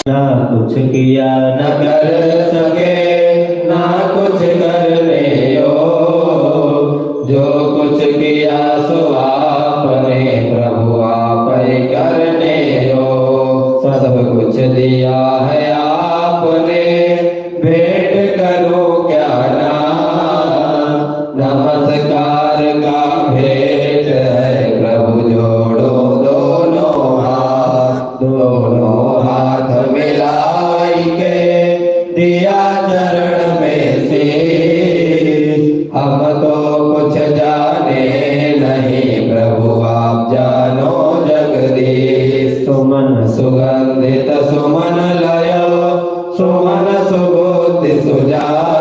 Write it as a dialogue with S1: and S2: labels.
S1: ना कुछ किया न कर सके ना कुछ करने जो कुछ किया सो आपने प्रभु आप ही करने सब कुछ दिया है आपने भेंट करो क्या ना नमस्कार का भेंट है प्रभु जोड़ो दोनों हाथ मिलाई के दिया चरण में से हम तो कुछ जाने नहीं प्रभु आप जानो जगदीश सुमन सुगंधित सुमन लयो सुमन सुबोधि सुजा